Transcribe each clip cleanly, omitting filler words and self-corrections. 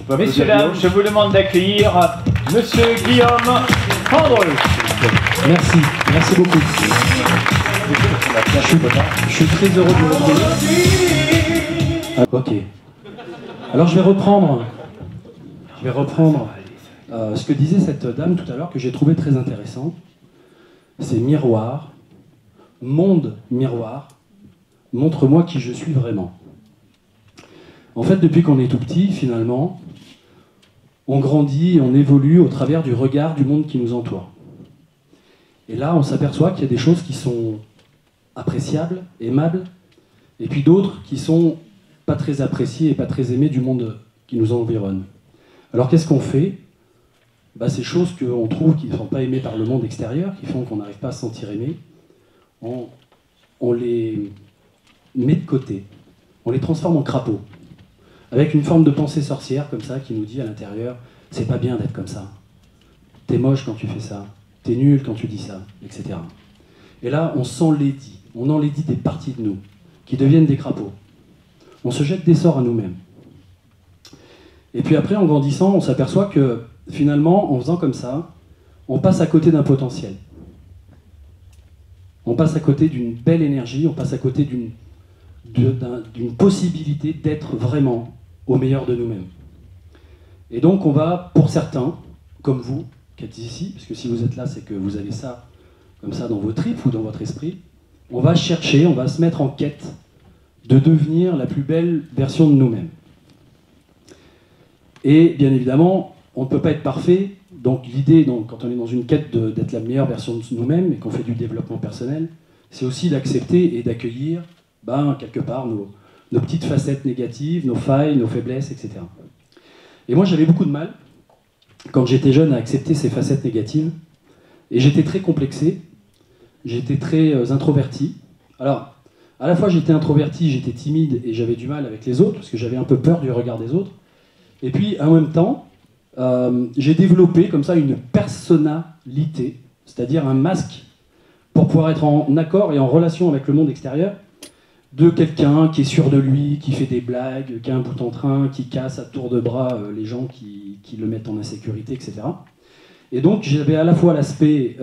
Messieurs, dames, je vous demande d'accueillir Monsieur Guillaume Andreu. Merci, merci beaucoup. Je suis très heureux de vous retrouver. Ok. Alors je vais reprendre ce que disait cette dame tout à l'heure que j'ai trouvé très intéressant. C'est miroir, monde miroir, montre-moi qui je suis vraiment. En fait, depuis qu'on est tout petit, finalement, on grandit, on évolue au travers du regard du monde qui nous entoure. Et là, on s'aperçoit qu'il y a des choses qui sont appréciables, aimables, et puis d'autres qui sont pas très appréciées et pas très aimées du monde qui nous environne. Alors qu'est-ce qu'on fait ? Ces choses qu'on trouve qui ne sont pas aimées par le monde extérieur, qui font qu'on n'arrive pas à se sentir aimé, on les met de côté, on les transforme en crapauds, avec une forme de pensée sorcière comme ça qui nous dit à l'intérieur « c'est pas bien d'être comme ça, t'es moche quand tu fais ça, t'es nul quand tu dis ça, etc. » Et là, on s'enlaidit, on enlaidit des parties de nous qui deviennent des crapauds. On se jette des sorts à nous-mêmes. Et puis après, en grandissant, on s'aperçoit que finalement, en faisant comme ça, on passe à côté d'un potentiel. On passe à côté d'une belle énergie, on passe à côté d'une possibilité d'être vraiment au meilleur de nous-mêmes. Et donc on va, pour certains, comme vous, qui êtes ici, parce que si vous êtes là, c'est que vous avez ça, comme ça, dans vos tripes ou dans votre esprit, on va chercher, on va se mettre en quête de devenir la plus belle version de nous-mêmes. Et bien évidemment, on ne peut pas être parfait, donc l'idée, quand on est dans une quête d'être la meilleure version de nous-mêmes et qu'on fait du développement personnel, c'est aussi d'accepter et d'accueillir quelque part nos petites facettes négatives, nos failles, nos faiblesses, etc. Et moi j'avais beaucoup de mal, quand j'étais jeune, à accepter ces facettes négatives, et j'étais très complexé, j'étais très introverti. Alors, à la fois j'étais introverti, j'étais timide, et j'avais du mal avec les autres, parce que j'avais un peu peur du regard des autres. Et puis, en même temps, j'ai développé comme ça une personnalité, c'est-à-dire un masque, pour pouvoir être en accord et en relation avec le monde extérieur, de quelqu'un qui est sûr de lui, qui fait des blagues, qui a un bout en train, qui casse à tour de bras les gens qui le mettent en insécurité, etc. Et donc j'avais à la fois l'aspect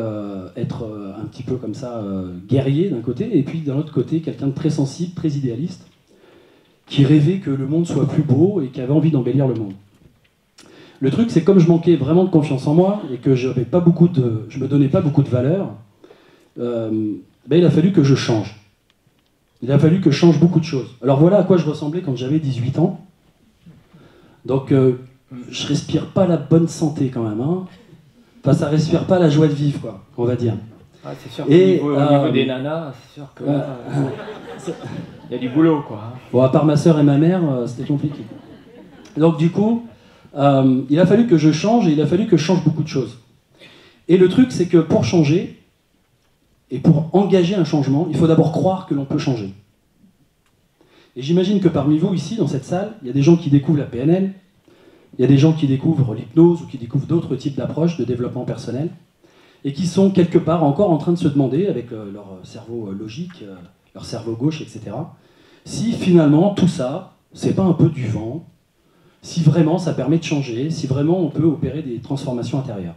être un petit peu comme ça guerrier d'un côté, et puis d'un autre côté quelqu'un de très sensible, très idéaliste, qui rêvait que le monde soit plus beau et qui avait envie d'embellir le monde. Le truc, c'est comme je manquais vraiment de confiance en moi et que je me donnais pas beaucoup de valeur, il a fallu que je change. Il a fallu que je change beaucoup de choses. Alors voilà à quoi je ressemblais quand j'avais 18 ans. Donc je respire pas la bonne santé quand même. Hein. Enfin, ça respire pas la joie de vivre, quoi, on va dire. Ah, c'est sûr qu'au niveau des nanas, c'est sûr que il y a du boulot, quoi. Bon, à part ma sœur et ma mère, c'était compliqué. Donc du coup, il a fallu que je change et il a fallu que je change beaucoup de choses. Et le truc, c'est que pour changer, et pour engager un changement, il faut d'abord croire que l'on peut changer. Et j'imagine que parmi vous, ici, dans cette salle, il y a des gens qui découvrent la PNL, il y a des gens qui découvrent l'hypnose ou qui découvrent d'autres types d'approches de développement personnel, et qui sont quelque part encore en train de se demander, avec leur cerveau logique, leur cerveau gauche, etc., si finalement tout ça, c'est pas un peu du vent, si vraiment ça permet de changer, si vraiment on peut opérer des transformations intérieures.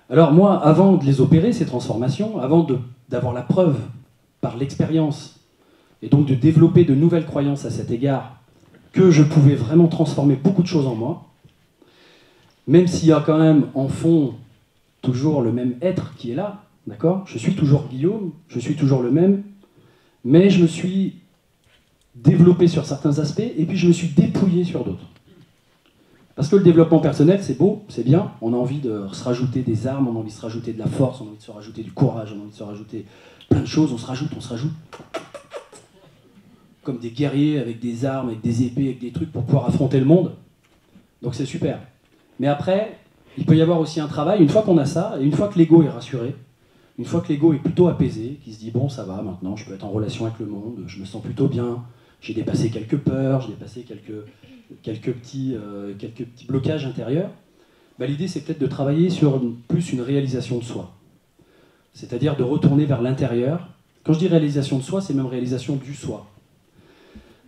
Alors moi, avant de les opérer, ces transformations, avant d'avoir la preuve par l'expérience, et donc de développer de nouvelles croyances à cet égard, que je pouvais vraiment transformer beaucoup de choses en moi, même s'il y a quand même en fond toujours le même être qui est là, d'accord ? Je suis toujours Guillaume, je suis toujours le même, mais je me suis développé sur certains aspects, et puis je me suis dépouillé sur d'autres. Parce que le développement personnel, c'est beau, c'est bien, on a envie de se rajouter des armes, on a envie de se rajouter de la force, on a envie de se rajouter du courage, on a envie de se rajouter plein de choses, on se rajoute. Comme des guerriers avec des armes, avec des épées, avec des trucs pour pouvoir affronter le monde. Donc c'est super. Mais après, il peut y avoir aussi un travail, une fois qu'on a ça, et une fois que l'ego est rassuré, une fois que l'ego est plutôt apaisé, qui se dit bon ça va, maintenant je peux être en relation avec le monde, je me sens plutôt bien, j'ai dépassé quelques peurs, j'ai dépassé quelques petits blocages intérieurs, l'idée c'est peut-être de travailler sur plus une réalisation de soi. C'est-à-dire de retourner vers l'intérieur. Quand je dis réalisation de soi, c'est même réalisation du soi.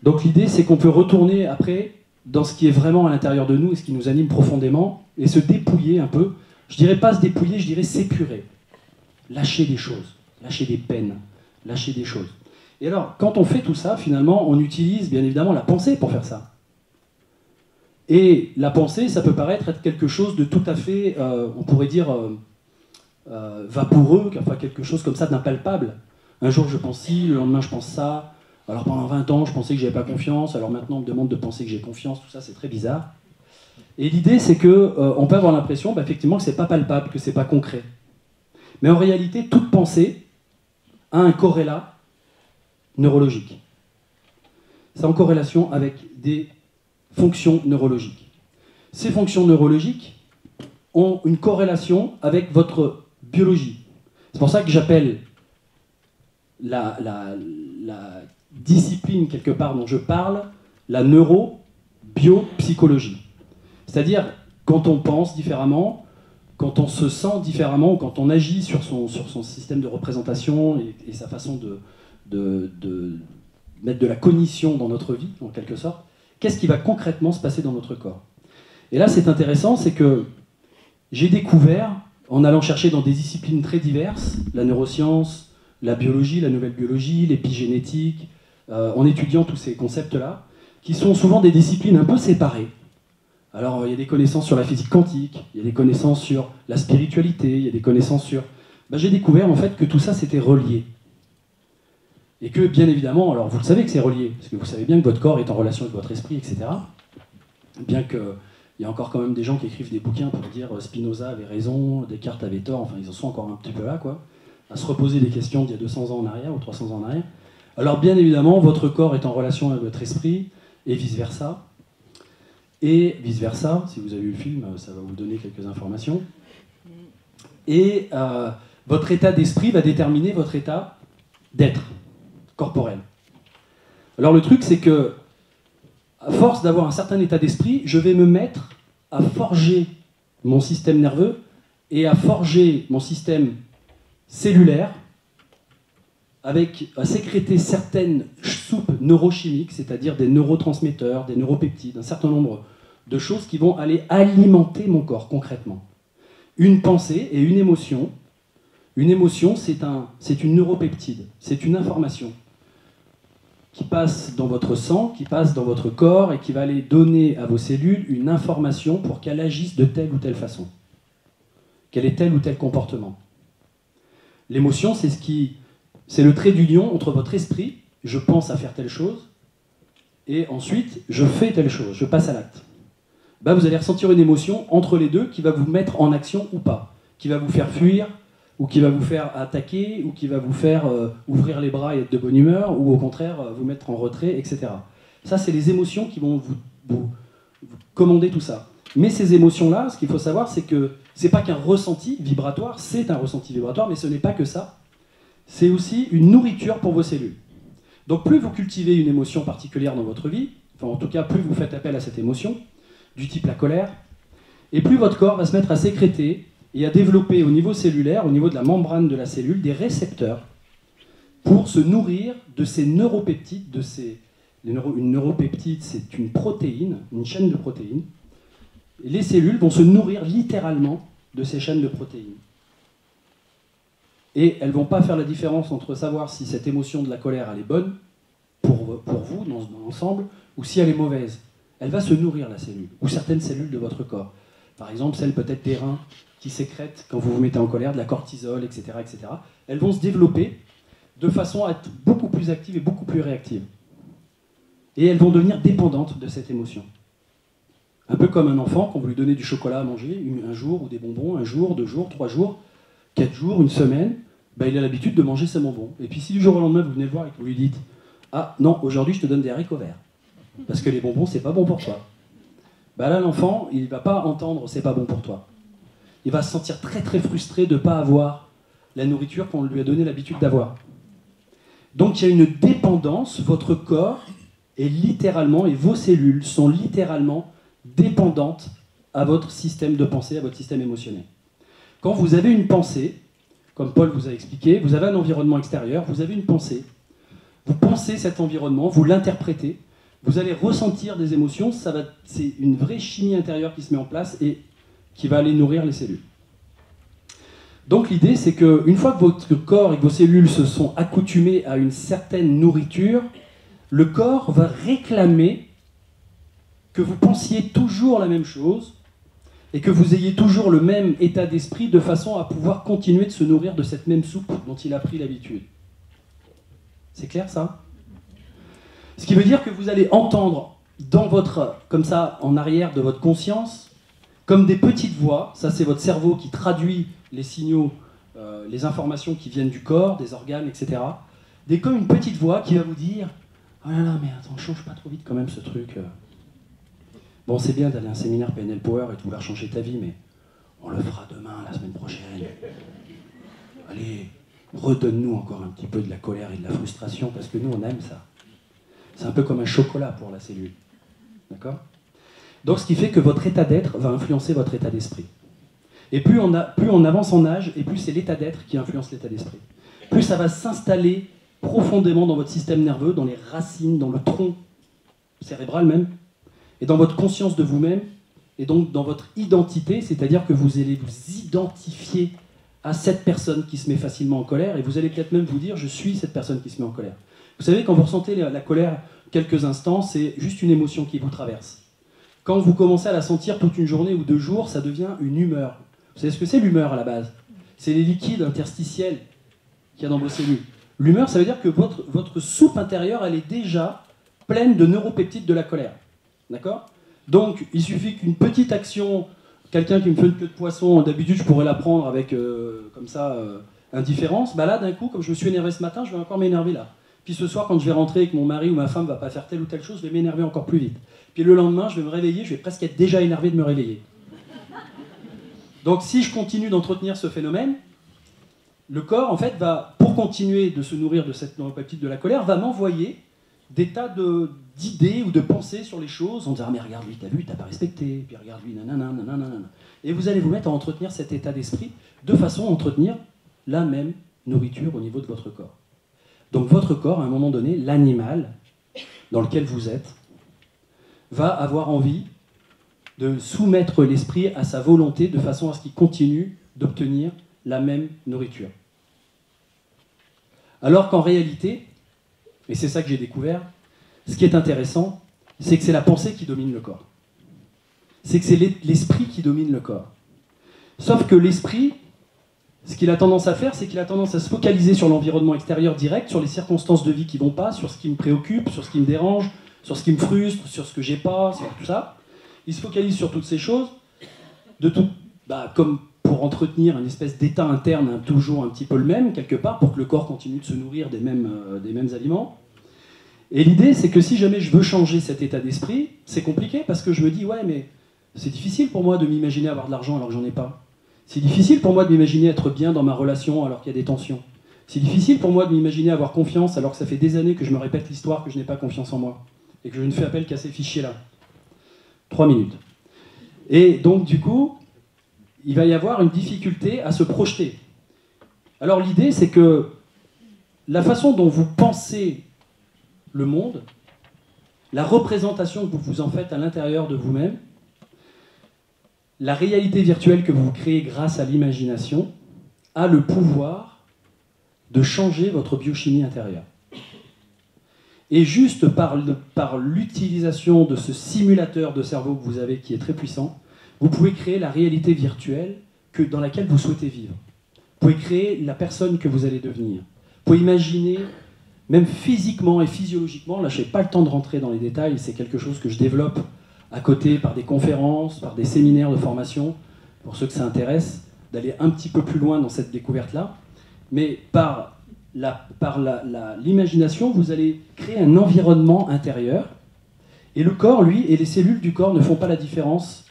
Donc l'idée c'est qu'on peut retourner après dans ce qui est vraiment à l'intérieur de nous et ce qui nous anime profondément, et se dépouiller un peu. Je dirais pas se dépouiller, je dirais s'épurer. Lâcher des choses, lâcher des peines, lâcher des choses. Et alors, quand on fait tout ça, finalement, on utilise bien évidemment la pensée pour faire ça. Et la pensée, ça peut paraître être quelque chose de tout à fait, on pourrait dire, vaporeux, enfin quelque chose comme ça d'impalpable. Un jour je pense ci, le lendemain je pense ça. Alors pendant 20 ans je pensais que j'avais pas confiance, alors maintenant on me demande de penser que j'ai confiance, tout ça c'est très bizarre. Et l'idée c'est que on peut avoir l'impression effectivement que c'est pas palpable, que c'est pas concret. Mais en réalité, toute pensée a un corrélat neurologique. C'est en corrélation avec des fonctions neurologiques. Ces fonctions neurologiques ont une corrélation avec votre biologie. C'est pour ça que j'appelle la discipline, quelque part, dont je parle, la neurobiopsychologie. C'est-à-dire, quand on pense différemment, quand on se sent différemment, ou quand on agit sur son système de représentation et sa façon de mettre de la cognition dans notre vie, en quelque sorte, qu'est-ce qui va concrètement se passer dans notre corps? Et là, c'est intéressant, c'est que j'ai découvert, en allant chercher dans des disciplines très diverses, la neuroscience, la biologie, la nouvelle biologie, l'épigénétique, en étudiant tous ces concepts-là, qui sont souvent des disciplines un peu séparées. Alors, il y a des connaissances sur la physique quantique, il y a des connaissances sur la spiritualité, il y a des connaissances sur... j'ai découvert en fait que tout ça, c'était relié. Et que, bien évidemment, alors vous le savez que c'est relié, parce que vous savez bien que votre corps est en relation avec votre esprit, etc. Bien que... il y a encore quand même des gens qui écrivent des bouquins pour dire Spinoza avait raison, Descartes avait tort, enfin ils en sont encore un petit peu là, quoi, à se reposer des questions d'il y a 200 ans en arrière ou 300 ans en arrière. Alors bien évidemment, votre corps est en relation avec votre esprit, et vice-versa. Et vice-versa, si vous avez vu le film, ça va vous donner quelques informations. Et votre état d'esprit va déterminer votre état d'être corporel. Alors le truc, c'est que à force d'avoir un certain état d'esprit, je vais me mettre à forger mon système nerveux et à forger mon système cellulaire à sécréter certaines soupes neurochimiques, c'est-à-dire des neurotransmetteurs, des neuropeptides, un certain nombre de choses qui vont aller alimenter mon corps concrètement. Une pensée et une émotion, c'est une neuropeptide, c'est une information qui passe dans votre sang, qui passe dans votre corps et qui va aller donner à vos cellules une information pour qu'elles agissent de telle ou telle façon. Quel est tel ou tel comportement. L'émotion, c'est le trait d'union entre votre esprit, je pense à faire telle chose, et ensuite, je fais telle chose, je passe à l'acte. Vous allez ressentir une émotion entre les deux qui va vous mettre en action ou pas, qui va vous faire fuir, ou qui va vous faire attaquer, ou qui va vous faire ouvrir les bras et être de bonne humeur, ou au contraire vous mettre en retrait, etc. Ça, c'est les émotions qui vont vous commander tout ça. Mais ces émotions-là, ce qu'il faut savoir, c'est que c'est pas qu'un ressenti vibratoire, c'est un ressenti vibratoire, mais ce n'est pas que ça. C'est aussi une nourriture pour vos cellules. Donc plus vous cultivez une émotion particulière dans votre vie, enfin en tout cas plus vous faites appel à cette émotion, du type la colère, et plus votre corps va se mettre à sécréter et à développer au niveau cellulaire, au niveau de la membrane de la cellule, des récepteurs pour se nourrir de ces neuropeptides. Une neuropeptide, c'est une protéine, une chaîne de protéines. Et les cellules vont se nourrir littéralement de ces chaînes de protéines. Et elles ne vont pas faire la différence entre savoir si cette émotion de la colère elle est bonne pour vous, dans l'ensemble, ou si elle est mauvaise. Elle va se nourrir, la cellule, ou certaines cellules de votre corps. Par exemple, celles peut-être des reins qui sécrètent, quand vous vous mettez en colère, de la cortisol, etc., etc. Elles vont se développer de façon à être beaucoup plus actives et beaucoup plus réactives. Et elles vont devenir dépendantes de cette émotion. Un peu comme un enfant, quand vous lui donnez du chocolat à manger, un jour, ou des bonbons, un jour, 2 jours, 3 jours, 4 jours, une semaine, il a l'habitude de manger ses bonbons. Et puis si du jour au lendemain, vous venez le voir et que vous lui dites « Ah non, aujourd'hui je te donne des haricots verts, parce que les bonbons, c'est pas bon pour toi. » Là, l'enfant, il ne va pas entendre « c'est pas bon pour toi ». Il va se sentir très très frustré de ne pas avoir la nourriture qu'on lui a donné l'habitude d'avoir. Donc il y a une dépendance, votre corps est littéralement, et vos cellules sont littéralement dépendantes à votre système de pensée, à votre système émotionnel. Quand vous avez une pensée, comme Paul vous a expliqué, vous avez un environnement extérieur, vous avez une pensée, vous pensez cet environnement, vous l'interprétez, vous allez ressentir des émotions, c'est une vraie chimie intérieure qui se met en place et qui va aller nourrir les cellules. Donc l'idée, c'est qu'une fois que votre corps et que vos cellules se sont accoutumés à une certaine nourriture, le corps va réclamer que vous pensiez toujours la même chose et que vous ayez toujours le même état d'esprit de façon à pouvoir continuer de se nourrir de cette même soupe dont il a pris l'habitude. C'est clair ça ? Ce qui veut dire que vous allez entendre dans votre, comme ça, en arrière de votre conscience, comme des petites voix, ça c'est votre cerveau qui traduit les signaux, les informations qui viennent du corps, des organes, etc. Comme une petite voix qui va vous dire « Oh là là, mais attends, change pas trop vite quand même ce truc. Bon, c'est bien d'aller à un séminaire PNL Power et de vouloir changer ta vie, mais on le fera demain, la semaine prochaine. Allez, redonne-nous encore un petit peu de la colère et de la frustration, parce que nous, on aime ça. C'est un peu comme un chocolat pour la cellule. D'accord ? Donc, ce qui fait que votre état d'être va influencer votre état d'esprit. Et plus on avance en âge, et plus c'est l'état d'être qui influence l'état d'esprit. Plus ça va s'installer profondément dans votre système nerveux, dans les racines, dans le tronc cérébral même, et dans votre conscience de vous-même, et donc dans votre identité, c'est-à-dire que vous allez vous identifier à cette personne qui se met facilement en colère, et vous allez peut-être même vous dire « je suis cette personne qui se met en colère ». Vous savez, quand vous ressentez la colère quelques instants, c'est juste une émotion qui vous traverse. Quand vous commencez à la sentir toute une journée ou 2 jours, ça devient une humeur. Vous savez ce que c'est l'humeur à la base? C'est les liquides interstitiels qu'il y a dans vos cellules. L'humeur, ça veut dire que votre soupe intérieure, elle est déjà pleine de neuropeptides de la colère. D'accord? Donc, il suffit qu'une petite action, quelqu'un qui me fait une queue de poisson, d'habitude je pourrais la prendre avec, comme ça, indifférence. Bah là, d'un coup, comme je me suis énervé ce matin, je vais encore m'énerver là. Puis ce soir, quand je vais rentrer et que mon mari ou ma femme va pas faire telle ou telle chose, je vais m'énerver encore plus vite. Puis le lendemain, je vais me réveiller, je vais presque être déjà énervé de me réveiller. Donc si je continue d'entretenir ce phénomène, le corps, en fait, va, pour continuer de se nourrir de cette neuropeptide de la colère, va m'envoyer des tas d'idées ou de pensées sur les choses en disant « Ah mais regarde lui, t'as vu, t'as pas respecté, puis regarde lui, nanana, nanana. » Et vous allez vous mettre à entretenir cet état d'esprit de façon à entretenir la même nourriture au niveau de votre corps. Donc votre corps, à un moment donné, l'animal dans lequel vous êtes, va avoir envie de soumettre l'esprit à sa volonté de façon à ce qu'il continue d'obtenir la même nourriture. Alors qu'en réalité, et c'est ça que j'ai découvert, ce qui est intéressant, c'est que c'est la pensée qui domine le corps. C'est que c'est l'esprit qui domine le corps. Sauf que l'esprit, ce qu'il a tendance à faire, c'est qu'il a tendance à se focaliser sur l'environnement extérieur direct, sur les circonstances de vie qui ne vont pas, sur ce qui me préoccupe, sur ce qui me dérange, sur ce qui me frustre, sur ce que j'ai pas, sur tout ça. Il se focalise sur toutes ces choses, comme pour entretenir une espèce d'état interne toujours un petit peu le même, quelque part, pour que le corps continue de se nourrir des mêmes aliments. Et l'idée, c'est que si jamais je veux changer cet état d'esprit, c'est compliqué, parce que je me dis, ouais, mais c'est difficile pour moi de m'imaginer avoir de l'argent alors que j'en ai pas. C'est difficile pour moi de m'imaginer être bien dans ma relation alors qu'il y a des tensions. C'est difficile pour moi de m'imaginer avoir confiance alors que ça fait des années que je me répète l'histoire que je n'ai pas confiance en moi et que je ne fais appel qu'à ces fichiers-là. 3 minutes. Et donc, du coup, il va y avoir une difficulté à se projeter. Alors l'idée, c'est que la façon dont vous pensez le monde, la représentation que vous vous en faites à l'intérieur de vous-même, la réalité virtuelle que vous créez grâce à l'imagination a le pouvoir de changer votre biochimie intérieure. Et juste par l'utilisation de ce simulateur de cerveau que vous avez qui est très puissant, vous pouvez créer la réalité virtuelle dans laquelle vous souhaitez vivre. Vous pouvez créer la personne que vous allez devenir. Vous pouvez imaginer, même physiquement et physiologiquement, là je n'ai pas le temps de rentrer dans les détails, c'est quelque chose que je développe à côté par des conférences, par des séminaires de formation, pour ceux que ça intéresse, d'aller un petit peu plus loin dans cette découverte-là. Mais par l'imagination, vous allez créer un environnement intérieur, et le corps, lui, et les cellules du corps ne font pas la différence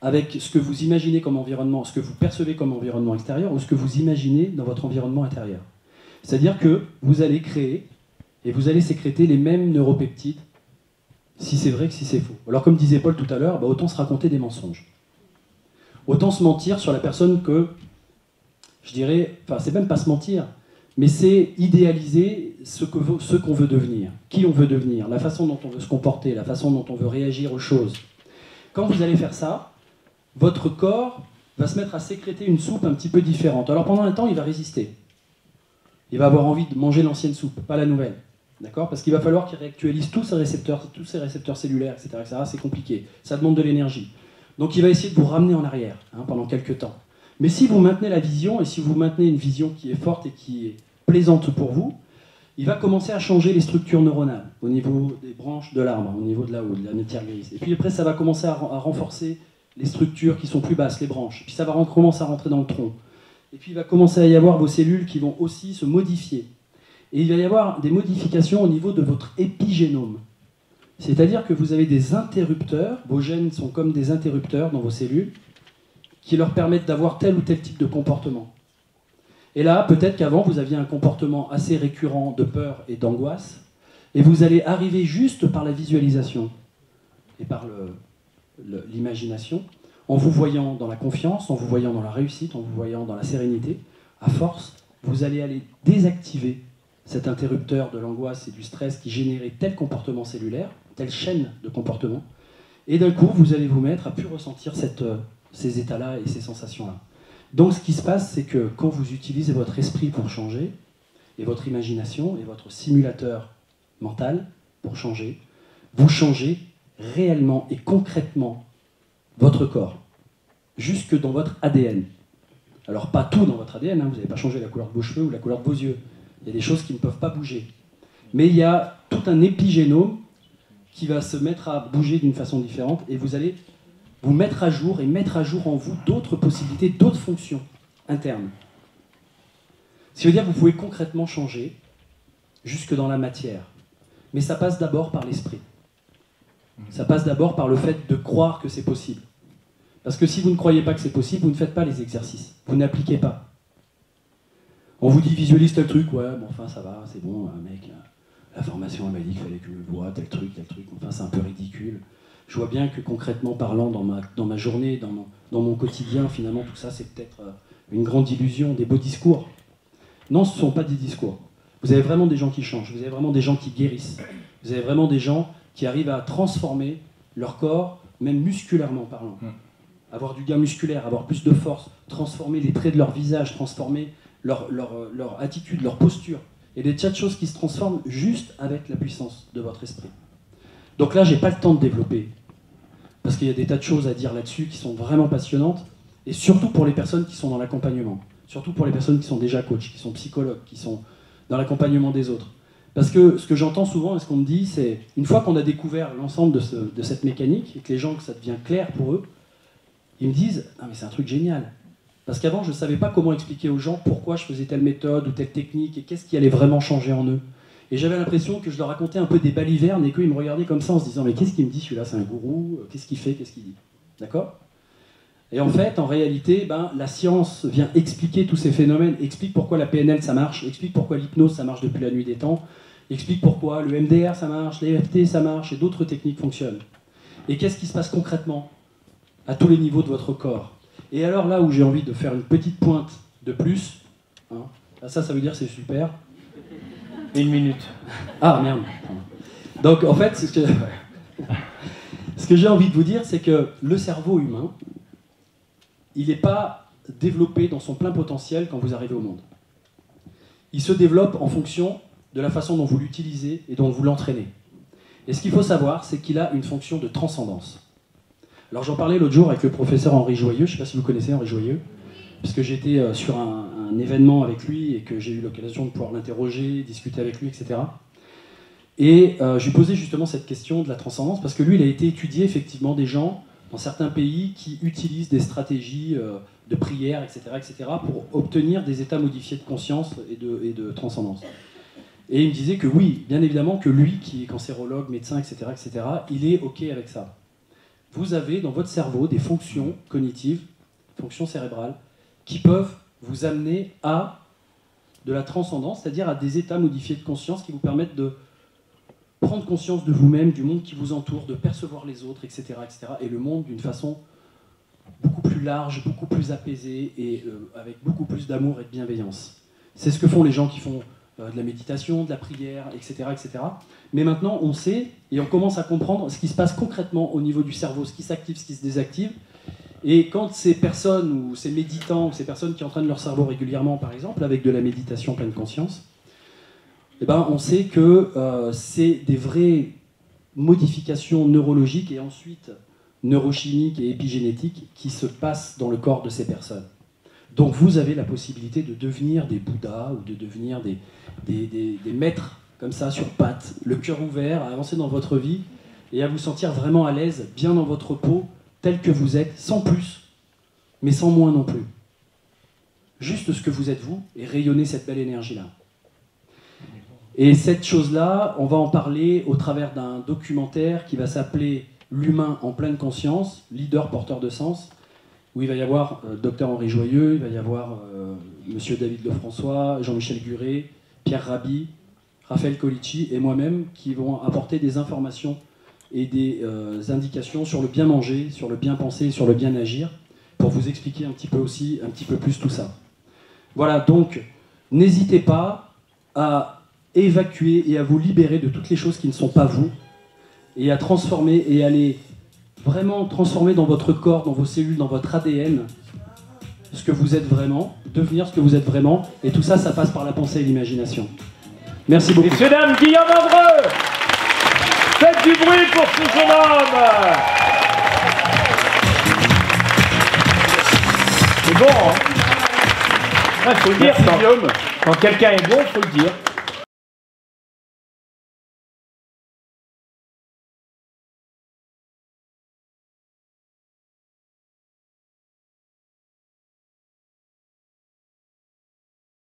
avec ce que vous imaginez comme environnement, ce que vous percevez comme environnement extérieur, ou ce que vous imaginez dans votre environnement intérieur. C'est-à-dire que vous allez créer, et vous allez sécréter les mêmes neuropeptides, si c'est vrai que si c'est faux. Alors comme disait Paul tout à l'heure, autant se raconter des mensonges. Autant se mentir sur la personne que, je dirais, enfin c'est même pas se mentir, mais c'est idéaliser ce qu'on veut devenir, qui on veut devenir, la façon dont on veut se comporter, la façon dont on veut réagir aux choses. Quand vous allez faire ça, votre corps va se mettre à sécréter une soupe un petit peu différente. Alors pendant un temps, il va résister. Il va avoir envie de manger l'ancienne soupe, pas la nouvelle. D'accord ? Parce qu'il va falloir qu'il réactualise tous ses récepteurs cellulaires, etc. C'est compliqué. Ça demande de l'énergie. Donc il va essayer de vous ramener en arrière pendant quelques temps. Mais si vous maintenez la vision, et si vous maintenez une vision qui est forte et qui est plaisante pour vous, il va commencer à changer les structures neuronales au niveau des branches de l'arbre, au niveau de la matière grise. Et puis après, ça va commencer à renforcer les structures qui sont plus basses, les branches. Puis ça va commencer à rentrer dans le tronc. Et puis il va commencer à y avoir vos cellules qui vont aussi se modifier. Et il va y avoir des modifications au niveau de votre épigénome. C'est-à-dire que vous avez des interrupteurs, vos gènes sont comme des interrupteurs dans vos cellules, qui leur permettent d'avoir tel ou tel type de comportement. Et là, peut-être qu'avant, vous aviez un comportement assez récurrent de peur et d'angoisse, et vous allez arriver juste par la visualisation et par l'imagination, en vous voyant dans la confiance, en vous voyant dans la réussite, en vous voyant dans la sérénité, à force, vous allez aller désactiver cet interrupteur de l'angoisse et du stress qui générait tel comportement cellulaire, telle chaîne de comportement, et d'un coup, vous allez vous mettre à plus ressentir ces états-là et ces sensations-là. Donc ce qui se passe, c'est que quand vous utilisez votre esprit pour changer, et votre imagination, et votre simulateur mental pour changer, vous changez réellement et concrètement votre corps, jusque dans votre ADN. Alors pas tout dans votre ADN, vous n'avez pas changé la couleur de vos cheveux ou la couleur de vos yeux. Il y a des choses qui ne peuvent pas bouger. Mais il y a tout un épigénome qui va se mettre à bouger d'une façon différente, et vous allez vous mettre à jour et mettre à jour en vous d'autres possibilités, d'autres fonctions internes. Ce qui veut dire que vous pouvez concrètement changer jusque dans la matière. Mais ça passe d'abord par l'esprit. Ça passe d'abord par le fait de croire que c'est possible. Parce que si vous ne croyez pas que c'est possible, vous ne faites pas les exercices. Vous n'appliquez pas. On vous dit visualise tel truc, ouais, bon, enfin ça va, c'est bon, mec, la formation elle m'a dit qu'il fallait que je le voie, tel truc, enfin c'est un peu ridicule. Je vois bien que concrètement parlant, dans ma journée, dans mon quotidien, finalement tout ça c'est peut-être une grande illusion, des beaux discours. Non, ce ne sont pas des discours. Vous avez vraiment des gens qui changent, vous avez vraiment des gens qui guérissent, vous avez vraiment des gens qui arrivent à transformer leur corps, même musculairement parlant. Avoir du gain musculaire, avoir plus de force, transformer les traits de leur visage, transformer leur attitude, leur posture. Et des tas de choses qui se transforment juste avec la puissance de votre esprit. Donc là, j'ai pas le temps de développer, parce qu'il y a des tas de choses à dire là-dessus qui sont vraiment passionnantes, et surtout pour les personnes qui sont dans l'accompagnement, surtout pour les personnes qui sont déjà coachs, qui sont psychologues, qui sont dans l'accompagnement des autres. Parce que ce que j'entends souvent et ce qu'on me dit, c'est une fois qu'on a découvert l'ensemble de cette mécanique, et que les gens, que ça devient clair pour eux, ils me disent « Ah mais c'est un truc génial !» Parce qu'avant, je ne savais pas comment expliquer aux gens pourquoi je faisais telle méthode ou telle technique, et qu'est-ce qui allait vraiment changer en eux. Et j'avais l'impression que je leur racontais un peu des balivernes, et qu'ils me regardaient comme ça en se disant « Mais qu'est-ce qu'il me dit celui-là, c'est un gourou, qu'est-ce qu'il fait, qu'est-ce qu'il dit ?» D'accord ? Et en fait, en réalité, la science vient expliquer tous ces phénomènes, explique pourquoi la PNL ça marche, explique pourquoi l'hypnose ça marche depuis la nuit des temps, explique pourquoi le MDR ça marche, l'EFT ça marche, et d'autres techniques fonctionnent. Et qu'est-ce qui se passe concrètement à tous les niveaux de votre corps. Et alors là où j'ai envie de faire une petite pointe de plus, ça veut dire c'est super. 1 minute. Ah merde. Donc en fait, ce que j'ai envie de vous dire, c'est que le cerveau humain, il n'est pas développé dans son plein potentiel quand vous arrivez au monde. Il se développe en fonction de la façon dont vous l'utilisez et dont vous l'entraînez. Et ce qu'il faut savoir, c'est qu'il a une fonction de transcendance. Alors j'en parlais l'autre jour avec le professeur Henri Joyeux, je ne sais pas si vous connaissez Henri Joyeux, parce que j'étais sur un événement avec lui et que j'ai eu l'occasion de pouvoir l'interroger, discuter avec lui, etc. Et je lui posais justement cette question de la transcendance, parce que lui, il a été étudié effectivement des gens dans certains pays qui utilisent des stratégies de prière, etc., pour obtenir des états modifiés de conscience et de transcendance. Et il me disait que oui, bien évidemment que lui, qui est cancérologue, médecin, etc., il est OK avec ça. Vous avez dans votre cerveau des fonctions cognitives, fonctions cérébrales, qui peuvent vous amener à de la transcendance, c'est-à-dire à des états modifiés de conscience qui vous permettent de prendre conscience de vous-même, du monde qui vous entoure, de percevoir les autres, etc., et le monde d'une façon beaucoup plus large, beaucoup plus apaisée et avec beaucoup plus d'amour et de bienveillance. C'est ce que font les gens qui font de la méditation, de la prière, etc., etc. Mais maintenant, on sait et on commence à comprendre ce qui se passe concrètement au niveau du cerveau, ce qui s'active, ce qui se désactive. Et quand ces personnes ou ces méditants ou ces personnes qui entraînent leur cerveau régulièrement, par exemple, avec de la méditation pleine conscience, eh ben, on sait que c'est des vraies modifications neurologiques et ensuite neurochimiques et épigénétiques qui se passent dans le corps de ces personnes. Donc vous avez la possibilité de devenir des Bouddhas ou de devenir des maîtres comme ça sur pattes, le cœur ouvert, à avancer dans votre vie et à vous sentir vraiment à l'aise, bien dans votre peau, tel que vous êtes, sans plus, mais sans moins non plus. Juste ce que vous êtes vous et rayonner cette belle énergie-là. Et cette chose-là, on va en parler au travers d'un documentaire qui va s'appeler « L'humain en pleine conscience, leader porteur de sens », où il va y avoir Dr Henri Joyeux, il va y avoir Monsieur David Lefrançois, Jean-Michel Guret, Pierre Rabhi, Raphaël Colici et moi-même qui vont apporter des informations et des indications sur le bien manger, sur le bien penser, sur le bien agir, pour vous expliquer un petit peu plus tout ça. Voilà, donc n'hésitez pas à évacuer et à vous libérer de toutes les choses qui ne sont pas vous, et à transformer et à les vraiment transformer dans votre corps, dans vos cellules, dans votre ADN, ce que vous êtes vraiment, devenir ce que vous êtes vraiment, et tout ça, ça passe par la pensée et l'imagination. Merci beaucoup. Messieurs, dames, Guillaume Andreu, faites du bruit pour ce jeune homme. C'est bon, hein? Faut le dire, Guillaume. Quand quelqu'un est bon, faut le dire.